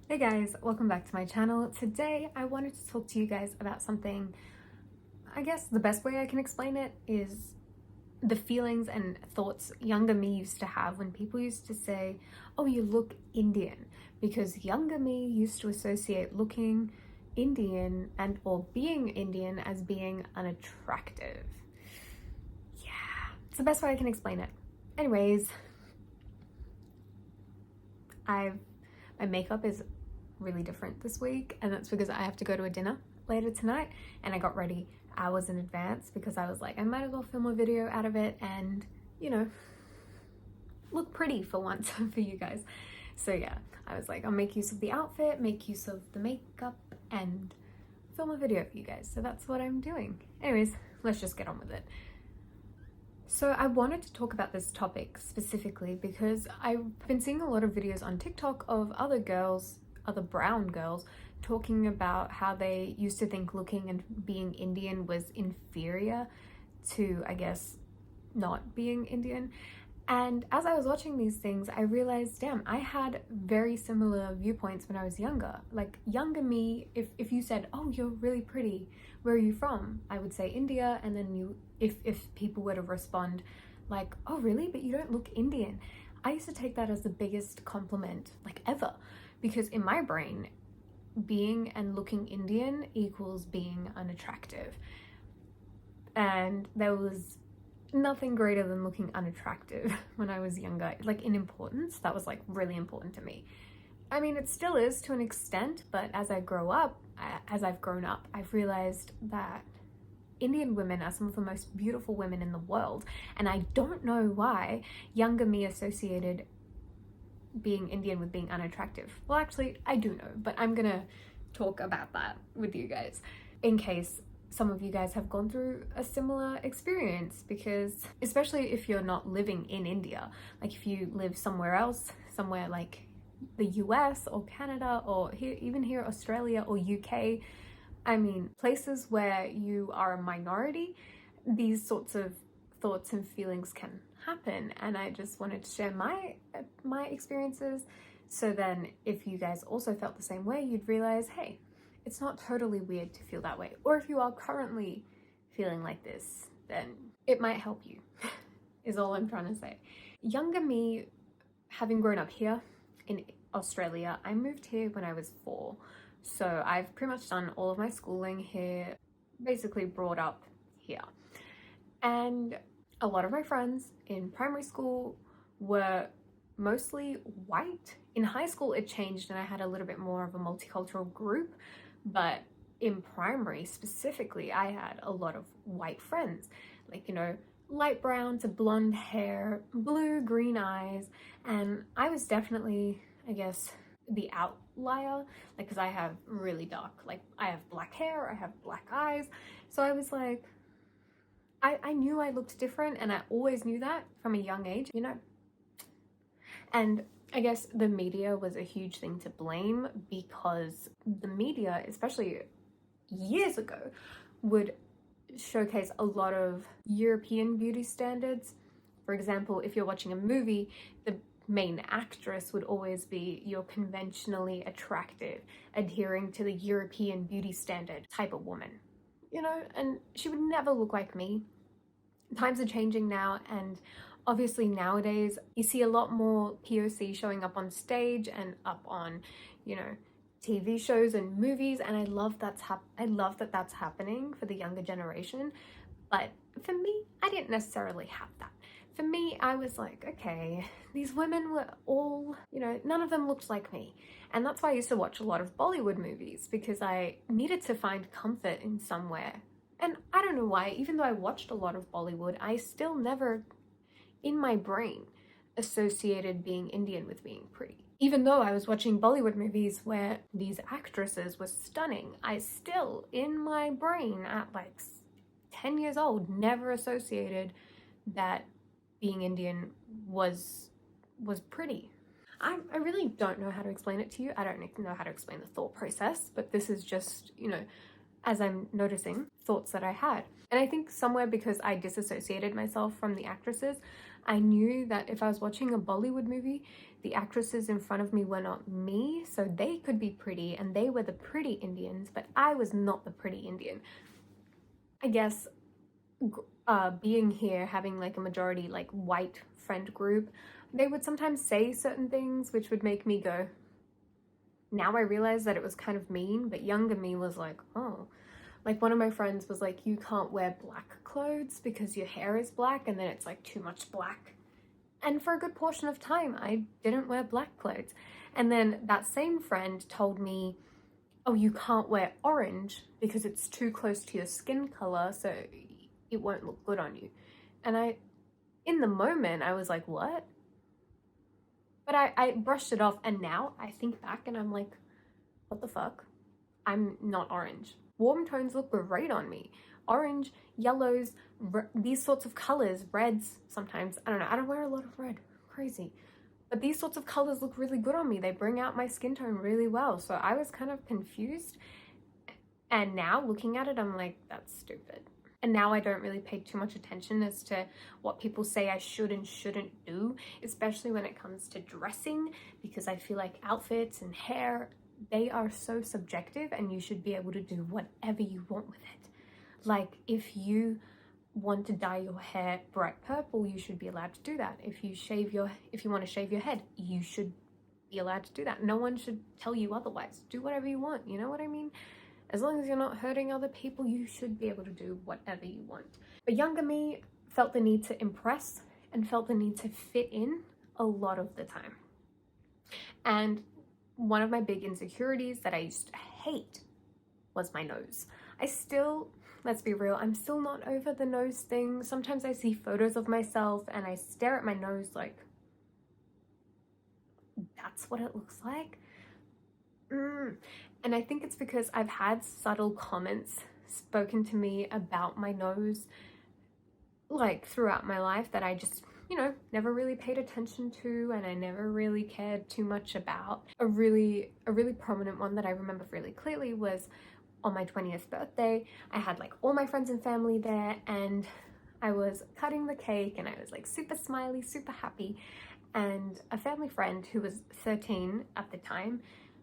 Hey guys, welcome back to my channel. Today I wanted to talk to you guys about something. I guess the best way I can explain it is the feelings and thoughts younger me used to have when people used to say, oh, you look Indian, because younger me used to associate looking Indian and or being Indian as being unattractive. Yeah, it's the best way I can explain it. Anyways, my makeup is really different this week, and that's because I have to go to a dinner later tonight, and I got ready hours in advance because I was like, I might as well film a video out of it and, you know, look pretty for once for you guys. So yeah, I was like, I'll make use of the outfit, make use of the makeup, and film a video for you guys. So that's what I'm doing. Anyways, let's just get on with it. So I wanted to talk about this topic specifically because I've been seeing a lot of videos on TikTok of other girls, other brown girls, talking about how they used to think looking and being Indian was inferior to, I guess, not being Indian. And as I was watching these things, I realized, damn, I had very similar viewpoints when I was younger. Like, younger me, if you said, oh, you're really pretty, where are you from? I would say India, and then if people were to respond like, oh, really? But you don't look Indian. I used to take that as the biggest compliment, like, ever. Because in my brain, being and looking Indian equals being unattractive. And there was nothing greater than looking unattractive when I was younger. Like, in importance, that was like really important to me. I mean, it still is to an extent, but as I've grown up, I've realized that Indian women are some of the most beautiful women in the world. And I don't know why younger me associated being Indian with being unattractive. Well, actually, I do know, but I'm gonna talk about that with you guys in case some of you guys have gone through a similar experience, because especially if you're not living in India, like if you live somewhere else, somewhere like the US or Canada or even here Australia or UK, I mean places where you are a minority, these sorts of thoughts and feelings can happen. And I just wanted to share my experiences, so then if you guys also felt the same way, you'd realize, hey, it's not totally weird to feel that way. Or if you are currently feeling like this, then it might help you, is all I'm trying to say. Younger me, having grown up here in Australia, I moved here when I was 4. So I've pretty much done all of my schooling here, basically brought up here. And a lot of my friends in primary school were mostly white. In high school, it changed and I had a little bit more of a multicultural group. But in primary specifically, I had a lot of white friends, like, you know, light brown to blonde hair, blue, green eyes. And I was definitely, I guess, the outlier, like, because I have really dark, like, I have black hair, I have black eyes. So I was like, I knew I looked different, and I always knew that from a young age, you know. And I guess the media was a huge thing to blame, because the media, especially years ago, would showcase a lot of European beauty standards. For example, if you're watching a movie, the main actress would always be your conventionally attractive, adhering to the European beauty standard type of woman, you know, and she would never look like me. Times are changing now, and obviously nowadays you see a lot more POC showing up on stage and up on, you know, TV shows and movies, and I love that that's happening for the younger generation. But for me, I didn't necessarily have that. For me, I was like, okay, these women were all, you know, none of them looked like me. And that's why I used to watch a lot of Bollywood movies, because I needed to find comfort in somewhere. And I don't know why, even though I watched a lot of Bollywood, I still never, in my brain, associated being Indian with being pretty. Even though I was watching Bollywood movies where these actresses were stunning, I still, in my brain, at like 10 years old, never associated that being Indian was pretty. I really don't know how to explain it to you. I don't know how to explain the thought process, but this is just, you know, as I'm noticing, thoughts that I had. And I think somewhere because I disassociated myself from the actresses, I knew that if I was watching a Bollywood movie, the actresses in front of me were not me, so they could be pretty and they were the pretty Indians, but I was not the pretty Indian. I guess being here, having like a majority like white friend group, they would sometimes say certain things which would make me go, now I realize that it was kind of mean, but younger me was like, oh. Like one of my friends was like, you can't wear black clothes because your hair is black and then it's like too much black. And for a good portion of time, I didn't wear black clothes. And then that same friend told me, oh, you can't wear orange because it's too close to your skin color, so it won't look good on you. And in the moment, I was like, what? But I brushed it off, and now I think back and I'm like, what the fuck? I'm not orange. Warm tones look great on me. Orange, yellows, these sorts of colors, reds sometimes. I don't know, I don't wear a lot of red, crazy. But these sorts of colors look really good on me. They bring out my skin tone really well. So I was kind of confused. And now looking at it, I'm like, that's stupid. And now I don't really pay too much attention as to what people say I should and shouldn't do, especially when it comes to dressing, because I feel like outfits and hair, they are so subjective and you should be able to do whatever you want with it. Like if you want to dye your hair bright purple, you should be allowed to do that. If you want to shave your head, you should be allowed to do that. No one should tell you otherwise. Do whatever you want, you know what I mean? As long as you're not hurting other people, you should be able to do whatever you want. But younger me felt the need to impress and felt the need to fit in a lot of the time. And one of my big insecurities that I used to hate was my nose. Let's be real, I'm still not over the nose thing. Sometimes I see photos of myself and I stare at my nose like, that's what it looks like? And I think it's because I've had subtle comments spoken to me about my nose like throughout my life that I just, never really paid attention to, and I never really cared too much about. A really prominent one that I remember really clearly was on my 20th birthday. I had like all my friends and family there, and I was cutting the cake and I was like super smiley, super happy. And a family friend who was 13 at the time,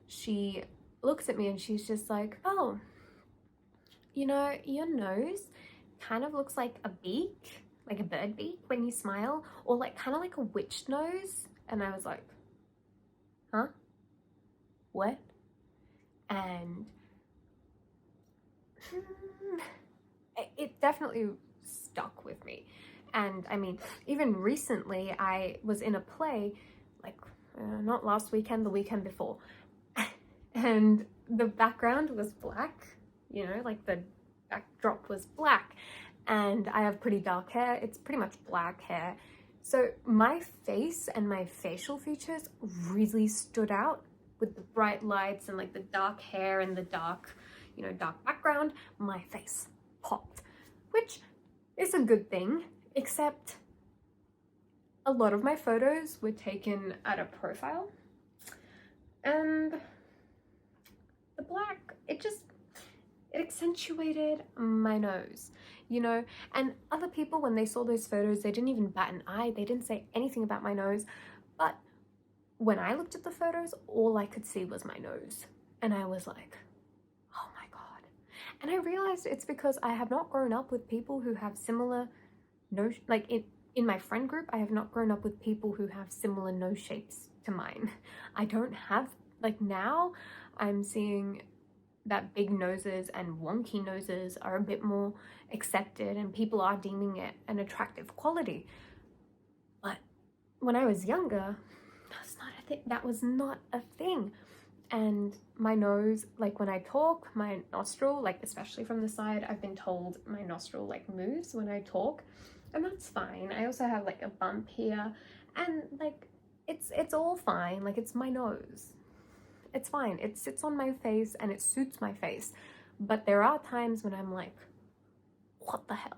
she looks at me and she's just like, oh, your nose kind of looks like a beak, like a bird beak when you smile, or like kind of like a witch nose. And I was like, huh? What? And it definitely stuck with me. And I mean, even recently I was in a play, like not last weekend, the weekend before, and the background was black, like the backdrop was black, and I have pretty dark hair. It's pretty much black hair. So my face and my facial features really stood out with the bright lights and like the dark hair and the dark background. My face popped, which is a good thing, except a lot of my photos were taken at a profile, and the black, it accentuated my nose, and other people, when they saw those photos, they didn't even bat an eye. They didn't say anything about my nose. But when I looked at the photos, all I could see was my nose, and I was like, oh my God. And I realized it's because I have not grown up with people who have similar nose, like in my friend group, I have not grown up with people who have similar nose shapes to mine. I don't have, like now I'm seeing that big noses and wonky noses are a bit more accepted and people are deeming it an attractive quality. But when I was younger, that was not a thing. And my nose, like when I talk, my nostril, like especially from the side, I've been told my nostril like moves when I talk, and that's fine. I also have like a bump here, and like it's all fine. Like it's my nose. It's fine. It sits on my face and it suits my face. But there are times when I'm like, what the hell?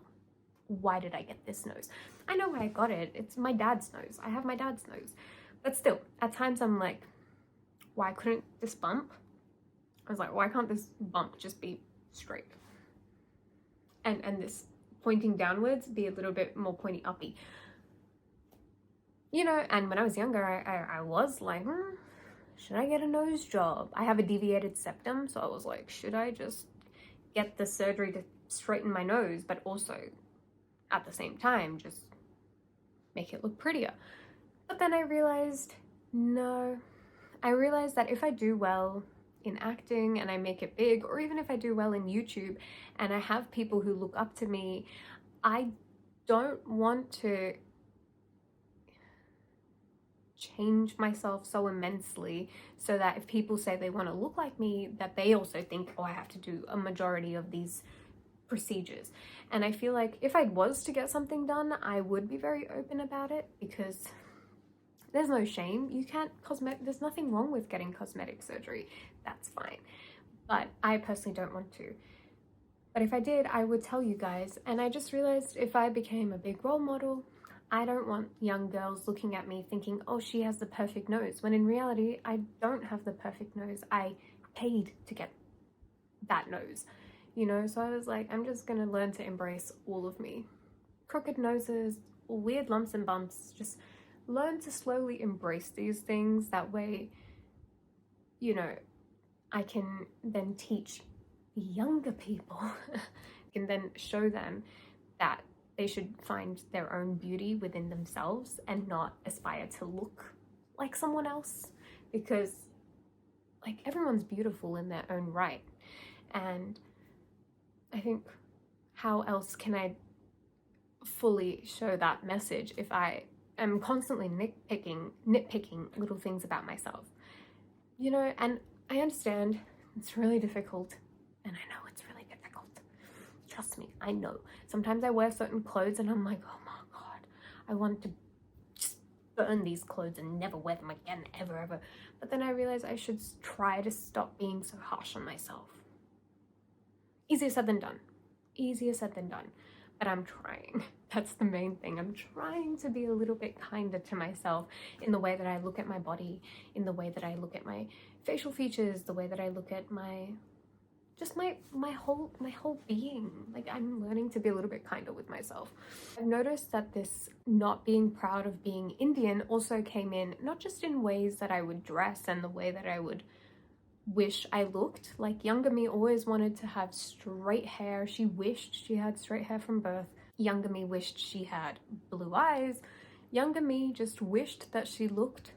Why did I get this nose? I know why I got it. It's my dad's nose. I have my dad's nose. But still, at times I'm like, why couldn't this bump? I was like, why can't this bump just be straight? And this pointing downwards be a little bit more pointy uppy. You know, and when I was younger, I was like, should I get a nose job? I have a deviated septum, so I was like, should I just get the surgery to straighten my nose, but also at the same time just make it look prettier? But then I realized, no. I realized that if I do well in acting and I make it big, or even if I do well in YouTube and I have people who look up to me, I don't want to change myself so immensely so that if people say they want to look like me, that they also think, oh, I have to do a majority of these procedures. And I feel like if I was to get something done, I would be very open about it, because there's no shame. You can't there's nothing wrong with getting cosmetic surgery. That's fine. But I personally don't want to. But if I did, I would tell you guys. And I just realized if I became a big role model, I don't want young girls looking at me thinking, oh, she has the perfect nose, when in reality, I don't have the perfect nose. I paid to get that nose, you know? So I was like, I'm just gonna learn to embrace all of me. Crooked noses, weird lumps and bumps, just learn to slowly embrace these things. That way, you know, I can then teach younger people and then show them that they should find their own beauty within themselves and not aspire to look like someone else, because like everyone's beautiful in their own right. And I think how else can I fully show that message if I am constantly nitpicking little things about myself, you know? And I understand it's really difficult, and I know it's really difficult. Trust me, I know. Sometimes I wear certain clothes and I'm like, oh my God, I want to just burn these clothes and never wear them again, ever. But then I realize I should try to stop being so harsh on myself. Easier said than done. Easier said than done. But I'm trying. That's the main thing. I'm trying to be a little bit kinder to myself in the way that I look at my body, in the way that I look at my facial features, the way that I look at my whole being. Like, I'm learning to be a little bit kinder with myself. I've noticed that this not being proud of being Indian also came in not just in ways that I would dress and the way that I would wish I looked. Like, younger me always wanted to have straight hair. She wished she had straight hair from birth. Younger me wished she had blue eyes. Younger me just wished that she looked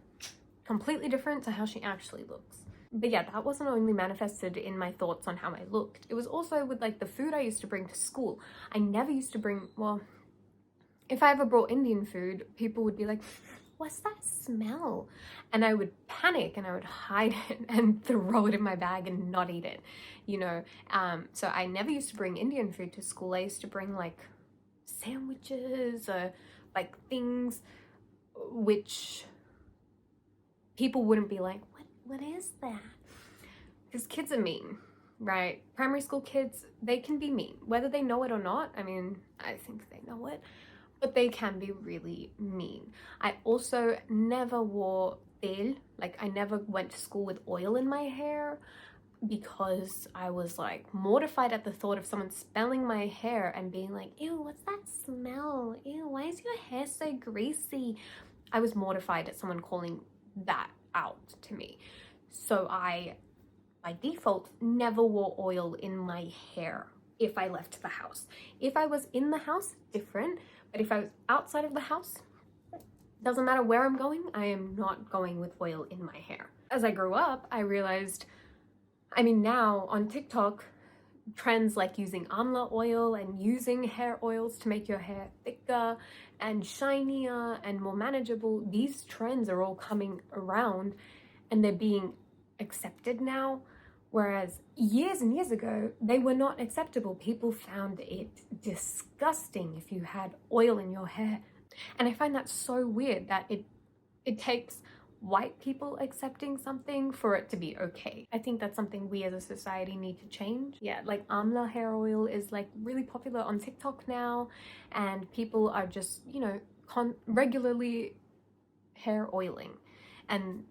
completely different to how she actually looks. But yeah, that wasn't only manifested in my thoughts on how I looked. It was also with like the food I used to bring to school. I never used to bring, well, if I ever brought Indian food, people would be like, what's that smell? And I would panic and I would hide it and throw it in my bag and not eat it, you know? So I never used to bring Indian food to school. I used to bring like sandwiches or like things which people wouldn't be like, what is that? Because kids are mean, right? Primary school kids, they can be mean, whether they know it or not. I mean, I think they know it, but they can be really mean. I also never wore tel, like I never went to school with oil in my hair, because I was like mortified at the thought of someone smelling my hair and being like, ew, what's that smell? Ew, why is your hair so greasy? I was mortified at someone calling that out to me. So I, by default, never wore oil in my hair if I left the house. If I was in the house, different. But if I was outside of the house, doesn't matter where I'm going, I am not going with oil in my hair. As I grew up, I realized, I mean, now on TikTok, trends like using amla oil and using hair oils to make your hair thicker and shinier and more manageable, these trends are all coming around and they're being accepted now. Whereas years and years ago, they were not acceptable. People found it disgusting if you had oil in your hair. And I find that so weird that it takes white people accepting something for it to be okay. I think that's something we as a society need to change. Yeah, like amla hair oil is like really popular on TikTok now, and people are just, you know, regularly hair oiling. And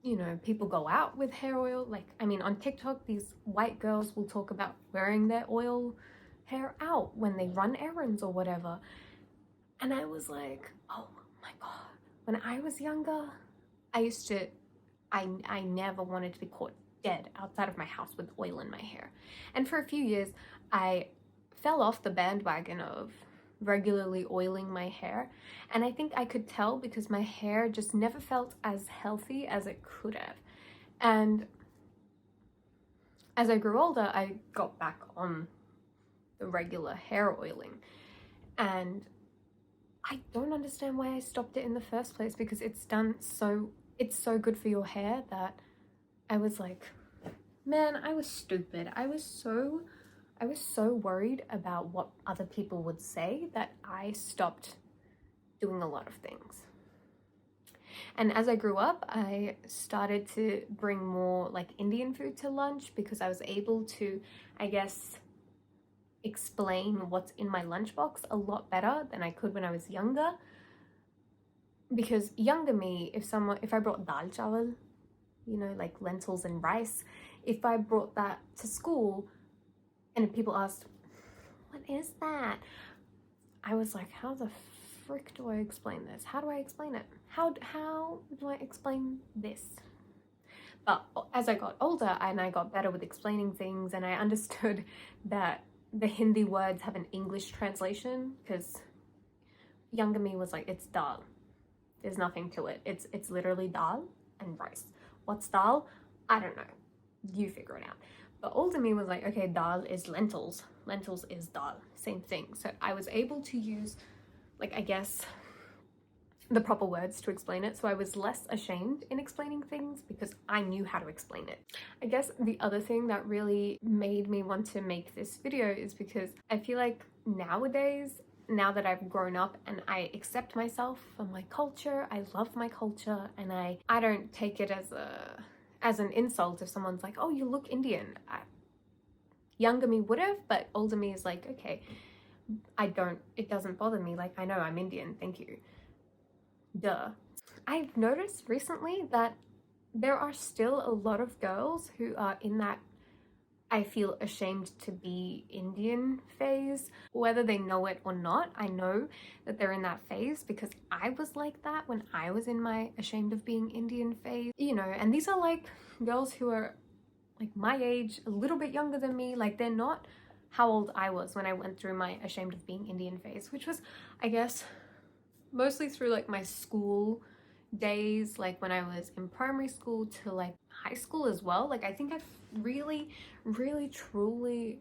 you know, people go out with hair oil. Like, I mean, on TikTok, these white girls will talk about wearing their oil hair out when they run errands or whatever. And I was like, oh my God, when I was younger, I never wanted to be caught dead outside of my house with oil in my hair. And for a few years, I fell off the bandwagon of regularly oiling my hair. And I think I could tell because my hair just never felt as healthy as it could have. And as I grew older, I got back on the regular hair oiling. And I don't understand why I stopped it in the first place, because it's so good for your hair that I was like, man, I was stupid. I was so worried about what other people would say that I stopped doing a lot of things. And as I grew up, I started to bring more like Indian food to lunch, because I was able to, I guess, explain what's in my lunchbox a lot better than I could when I was younger. Because younger me, if I brought dal chawal, you know, like lentils and rice, if I brought that to school and people asked, what is that? I was like, how the frick do I explain this? How do I explain it? How do I explain this? But as I got older and I got better with explaining things, and I understood that the Hindi words have an English translation, because younger me was like, it's dal. There's nothing to it. It's literally dal and rice. What's dal? I don't know. You figure it out. But older me was like, okay, dal is lentils. Lentils is dal. Same thing. So I was able to use, like, I guess, the proper words to explain it. So I was less ashamed in explaining things because I knew how to explain it. I guess the other thing that really made me want to make this video is because I feel like nowadays, now that I've grown up and I accept myself for my culture, I love my culture, and I don't take it as an insult if someone's like, oh, you look Indian. Younger me would have, but older me is like, okay, it doesn't bother me. Like, I know I'm Indian, thank you. Duh. I've noticed recently that there are still a lot of girls who are in that I feel ashamed to be Indian phase. Whether they know it or not, I know that they're in that phase because I was like that when I was in my ashamed of being Indian phase. You know, and these are like girls who are like my age, a little bit younger than me. Like, they're not how old I was when I went through my ashamed of being Indian phase, which was, I guess, mostly through like my school days, like when I was in primary school to like high school as well. Like, I think I've really truly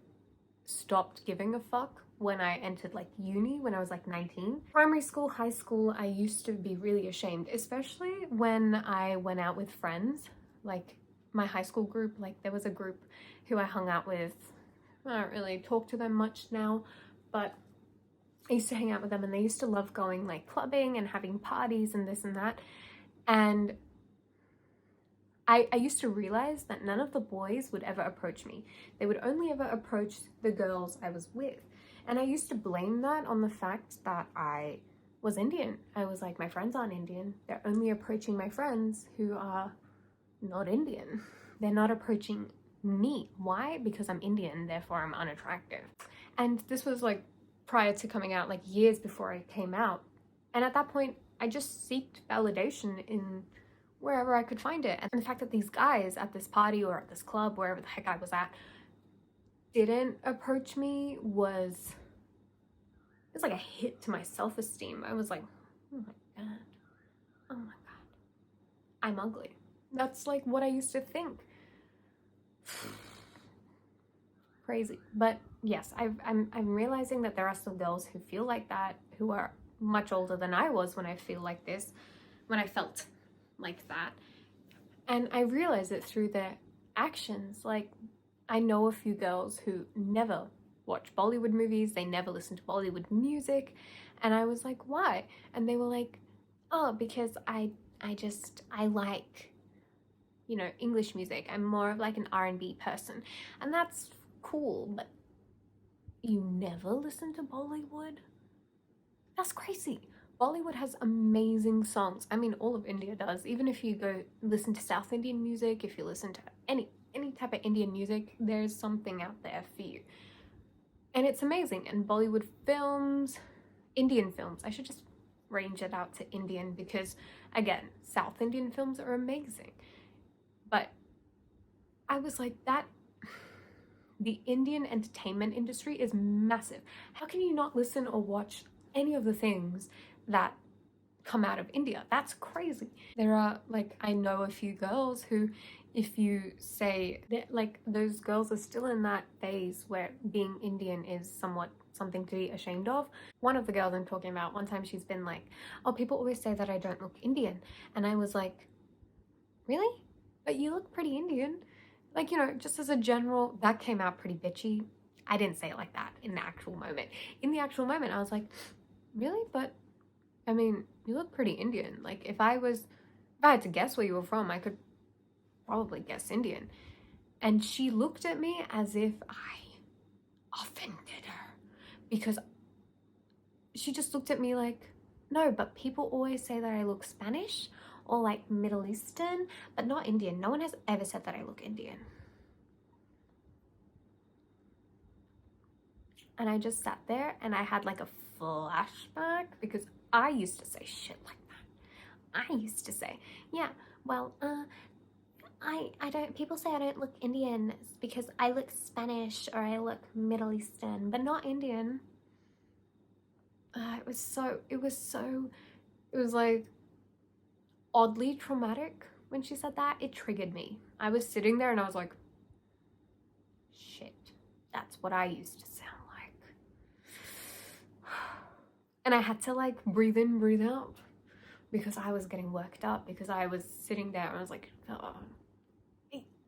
stopped giving a fuck when I entered like uni when I was like 19. Primary school, high school, I used to be really ashamed, especially when I went out with friends, like my high school group. Like, there was a group who I hung out with. I don't really talk to them much now, but I used to hang out with them, and they used to love going like clubbing and having parties and this and that. And I used to realize that none of the boys would ever approach me. They would only ever approach the girls I was with. And I used to blame that on the fact that I was Indian. I was like, my friends aren't Indian. They're only approaching my friends who are not Indian. They're not approaching me. Why? Because I'm Indian, therefore I'm unattractive. And this was like prior to coming out, like years before I came out. And at that point, I just sought validation in wherever I could find it. And the fact that these guys at this party or at this club, wherever the heck I was at, didn't approach me was like a hit to my self-esteem. I was like, oh my god, oh my god, I'm ugly. That's like what I used to think. Crazy. But yes, I'm realizing that there are still girls who feel like that, who are much older than I was when I feel like this, when I felt like that. And I realize it through their actions. Like, I know a few girls who never watch Bollywood movies, they never listen to Bollywood music, and I was like, why? And they were like, oh, because I like, you know, English music. I'm more of like an R&B person. And that's cool, but you never listen to Bollywood? That's crazy. Bollywood has amazing songs. I mean, all of India does. Even if you go listen to South Indian music, if you listen to any type of Indian music, there's something out there for you. And it's amazing. And Bollywood films, Indian films, I should just range it out to Indian because, again, South Indian films are amazing. But I was like, the Indian entertainment industry is massive. How can you not listen or watch any of the things that come out of India? That's crazy. There are, like, I know a few girls who, if you say that, like, those girls are still in that phase where being Indian is somewhat something to be ashamed of. One of the girls I'm talking about, one time she's been like, oh, people always say that I don't look Indian. And I was like, really? But you look pretty Indian. Like, you know, just as a general, that came out pretty bitchy. I didn't say it like that in the actual moment. In the actual moment, I was like, really? But, I mean, you look pretty Indian. Like, if I had to guess where you were from, I could probably guess Indian. And she looked at me as if I offended her. Because she just looked at me like, no, but people always say that I look Spanish or like Middle Eastern, but not Indian. No one has ever said that I look Indian. And I just sat there and I had like a flashback because I used to say shit like that. I used to say, yeah, well, I don't, people say I don't look Indian because I look Spanish or I look Middle Eastern, but not Indian. It was like oddly traumatic when she said that. It triggered me. I was sitting there and I was like, shit, that's what I used to sound like. And I had to like breathe in, breathe out because I was getting worked up because I was sitting there and I was like, oh,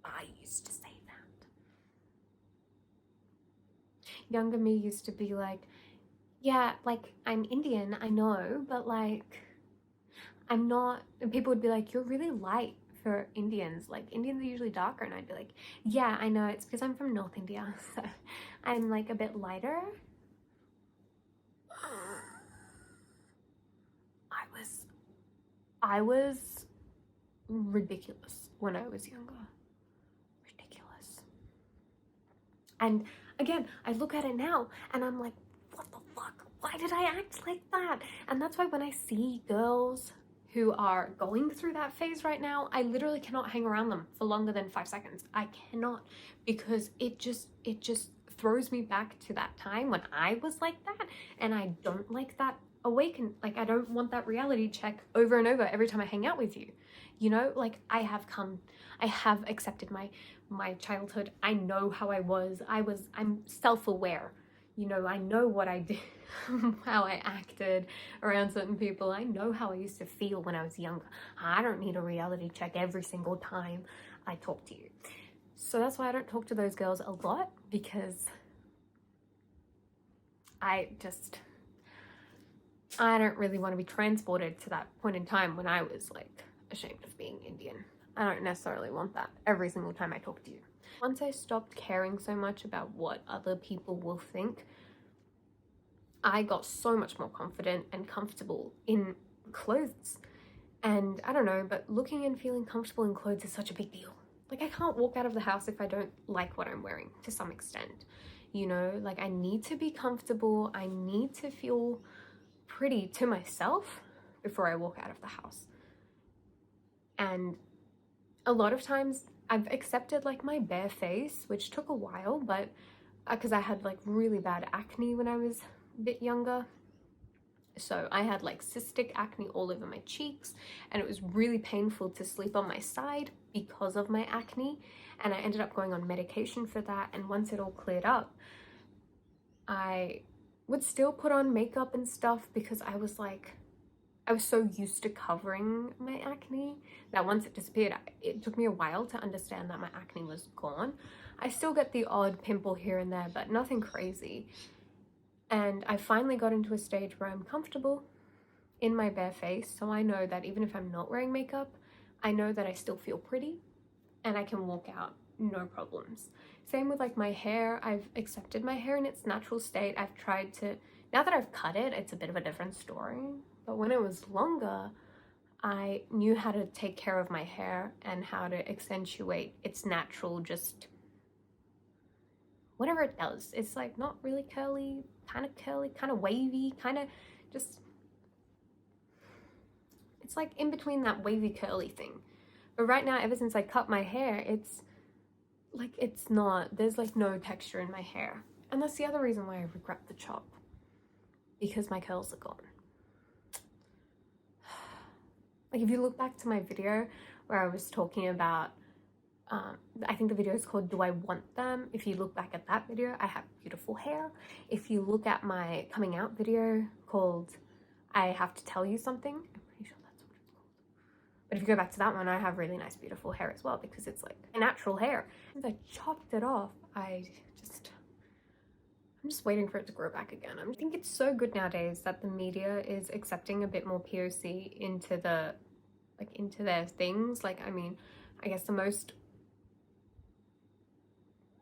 I used to say that. Younger me used to be like, yeah, like I'm Indian, I know, but like I'm not. And people would be like, you're really light for Indians. Like Indians are usually darker. And I'd be like, yeah, I know, it's because I'm from North India, so I'm like a bit lighter. I was ridiculous when I was younger. Ridiculous. And again, I look at it now and I'm like, what the fuck? Why did I act like that? And that's why when I see girls who are going through that phase right now, I literally cannot hang around them for longer than 5 seconds. I cannot, because it just throws me back to that time when I was like that, and I don't like that like I don't want that reality check over and over every time I hang out with you. You know, like I have accepted my childhood. I know how I was. I'm self-aware. You know, I know what I did, how I acted around certain people. I know how I used to feel when I was younger. I don't need a reality check every single time I talk to you. So that's why I don't talk to those girls a lot, because I don't really want to be transported to that point in time when I was like ashamed of being Indian. I don't necessarily want that every single time I talk to you. Once I stopped caring so much about what other people will think, I got so much more confident and comfortable in clothes. And I don't know, but looking and feeling comfortable in clothes is such a big deal. Like I can't walk out of the house if I don't like what I'm wearing to some extent. You know, like I need to be comfortable. I need to feel pretty to myself before I walk out of the house. And a lot of times I've accepted like my bare face, which took a while, but because I had like really bad acne when I was a bit younger. So I had like cystic acne all over my cheeks, and it was really painful to sleep on my side because of my acne. And I ended up going on medication for that. And once it all cleared up, I would still put on makeup and stuff because I was so used to covering my acne that once it disappeared, it took me a while to understand that my acne was gone. I still get the odd pimple here and there, but nothing crazy. And I finally got into a stage where I'm comfortable in my bare face, so I know that even if I'm not wearing makeup, I know that I still feel pretty and I can walk out, no problems. Same with like my hair. I've accepted my hair in its natural state. I've tried to, now that I've cut it, it's a bit of a different story. But when it was longer, I knew how to take care of my hair and how to accentuate its natural, just whatever it does. It's like not really curly, kind of wavy, kind of just it's like in between that wavy curly thing. But right now, ever since I cut my hair, it's like, it's not, there's like no texture in my hair. And that's the other reason why I regret the chop, because my curls are gone. Like, if you look back to my video where I was talking about, I think the video is called Do I Want Them? If you look back at that video, I have beautiful hair. If you look at my coming out video called I Have to Tell You Something, I'm pretty sure that's what it's called. But if you go back to that one, I have really nice, beautiful hair as well, because it's like a natural hair. Since I chopped it off, I'm just waiting for it to grow back again. I think it's so good nowadays that the media is accepting a bit more POC into their things. Like, I mean, I guess the most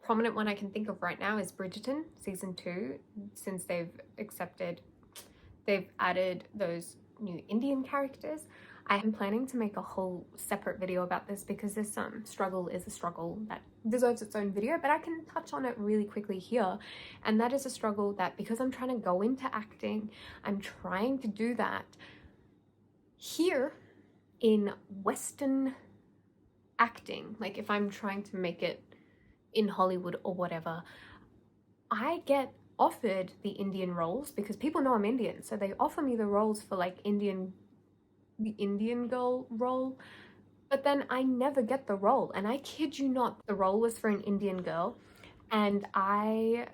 prominent one I can think of right now is Bridgerton season 2, since they've added those new Indian characters. I am planning to make a whole separate video about this, because this struggle is a struggle that deserves its own video, but I can touch on it really quickly here. And that is a struggle that, because I'm trying to go into acting, I'm trying to do that here in Western acting. Like, if I'm trying to make it in Hollywood or whatever, I get offered the Indian roles because people know I'm Indian, so they offer me the roles for like the Indian girl role, but then I never get the role. And I kid you not, the role was for an Indian girl and I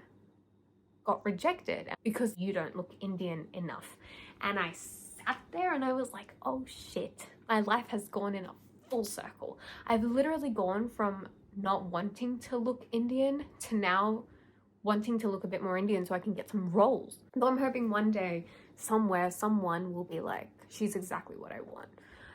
got rejected because you don't look Indian enough. And I sat there and I was like, oh shit, my life has gone in a full circle. I've literally gone from not wanting to look Indian to now wanting to look a bit more Indian so I can get some roles. Though I'm hoping one day somewhere someone will be like, she's exactly what I want.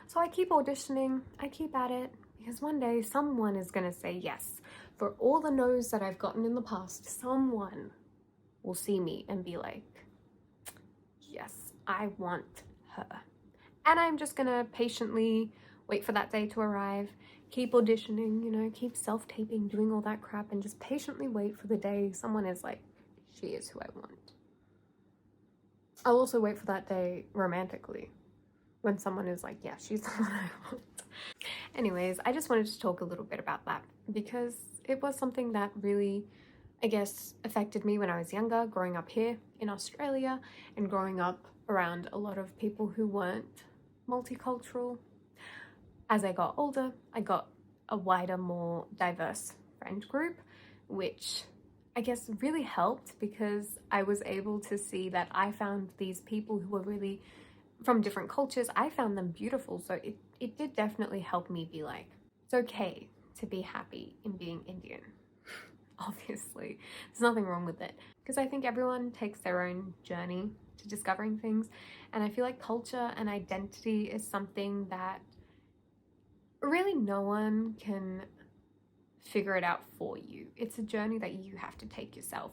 So I keep auditioning, I keep at it, because one day someone is gonna say yes. For all the no's that I've gotten in the past, someone will see me and be like, yes, I want her. And I'm just gonna patiently wait for that day to arrive, keep auditioning, you know, keep self-taping, doing all that crap, and just patiently wait for the day someone is like, she is who I want. I'll also wait for that day romantically, when someone is like, yeah, she's the one I want. Anyways, I just wanted to talk a little bit about that, because it was something that really, I guess, affected me when I was younger, growing up here in Australia, and growing up around a lot of people who weren't multicultural. As I got older, I got a wider, more diverse friend group, which I guess really helped, because I was able to see that I found these people who were really from different cultures, I found them beautiful. So it did definitely help me be like, it's okay to be happy in being Indian. Obviously, there's nothing wrong with it, because I think everyone takes their own journey to discovering things. And I feel like culture and identity is something that really no one can figure it out for you. It's a journey that you have to take yourself.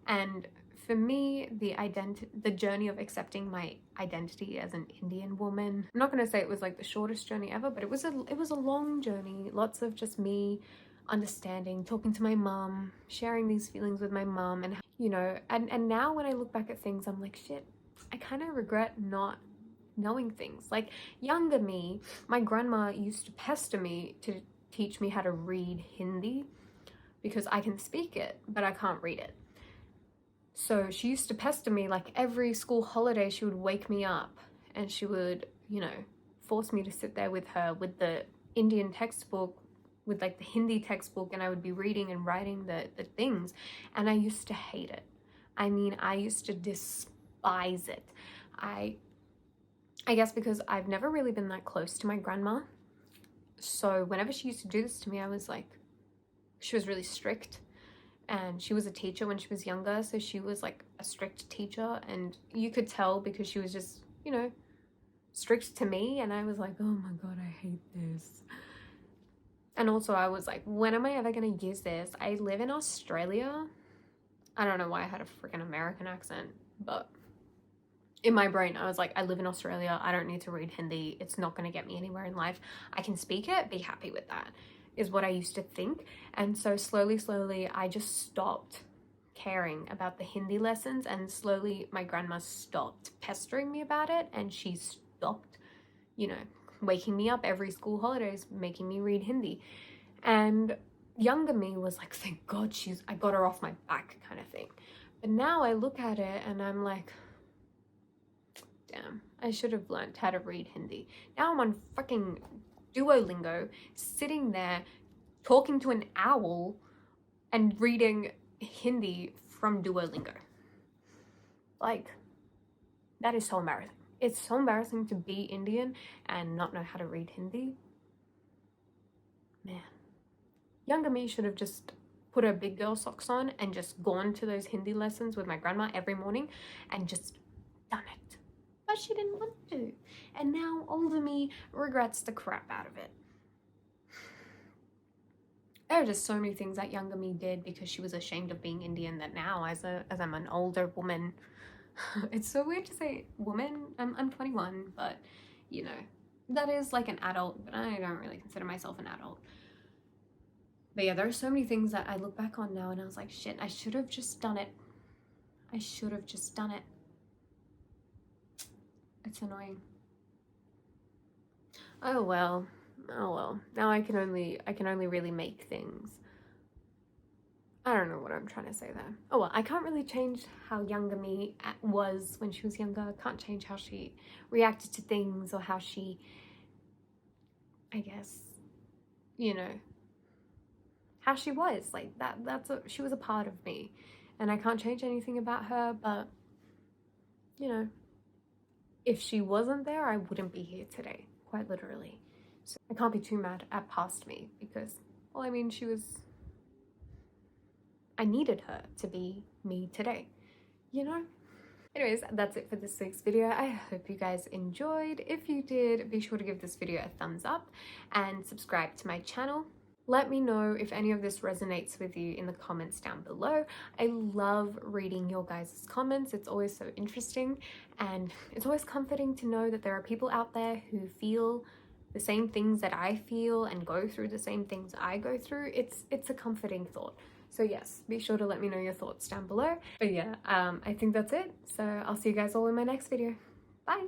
And for me, the journey of accepting my identity as an Indian woman, I'm not going to say it was like the shortest journey ever, but it was a long journey. Lots of just me understanding, talking to my mom, sharing these feelings with my mom, and you know, and now when I look back at things, I'm like, shit, I kind of regret not knowing things. Like, younger me, my grandma used to pester me to teach me how to read Hindi, because I can speak it but I can't read it. So she used to pester me, like every school holiday she would wake me up and she would, you know, force me to sit there with her with the Indian textbook, with like the Hindi textbook, and I would be reading and writing the things, and I used to hate it. I mean, I used to despise it. I guess because I've never really been that close to my grandma. So whenever she used to do this to me, I was like, she was really strict, and she was a teacher when she was younger. So she was like a strict teacher, and you could tell because she was just, you know, strict to me. And I was like, oh my God, I hate this. And also I was like, when am I ever going to use this? I live in Australia. I don't know why I had a freaking American accent, but in my brain, I was like, I live in Australia. I don't need to read Hindi. It's not going to get me anywhere in life. I can speak it, be happy with that, is what I used to think. And so slowly, I just stopped caring about the Hindi lessons. And slowly, my grandma stopped pestering me about it. And she stopped you know, waking me up every school holidays, making me read Hindi. And younger me was like, thank God I got her off my back kind of thing. But now I look at it and I'm like, damn, I should have learned how to read Hindi. Now I'm on fucking Duolingo, sitting there talking to an owl and reading Hindi from Duolingo. Like, that is so embarrassing. It's so embarrassing to be Indian and not know how to read Hindi. Man. Younger me should have just put her big girl socks on and just gone to those Hindi lessons with my grandma every morning and just done it. But she didn't want to. And now older me regrets the crap out of it. There are just so many things that younger me did because she was ashamed of being Indian that now as I'm an older woman, it's so weird to say woman. I'm 21, but you know, that is like an adult, but I don't really consider myself an adult. But yeah, there are so many things that I look back on now and I was like, shit, I should have just done it. I should have just done it. It's annoying. Oh well. Now I can only really make things. I don't know what I'm trying to say there. Oh well, I can't really change how younger me was when she was younger. I can't change how she reacted to things or how she, I guess, you know, how she was. Like she was a part of me. And I can't change anything about her, but you know, if she wasn't there, I wouldn't be here today, quite literally. So I can't be too mad at past me because, well, I mean, I needed her to be me today, you know? Anyways, that's it for this week's video. I hope you guys enjoyed. If you did, be sure to give this video a thumbs up and subscribe to my channel. Let me know if any of this resonates with you in the comments down below. I love reading your guys' comments. It's always so interesting and it's always comforting to know that there are people out there who feel the same things that I feel and go through the same things I go through. It's a comforting thought. So yes, be sure to let me know your thoughts down below. But yeah, I think that's it. So I'll see you guys all in my next video. Bye!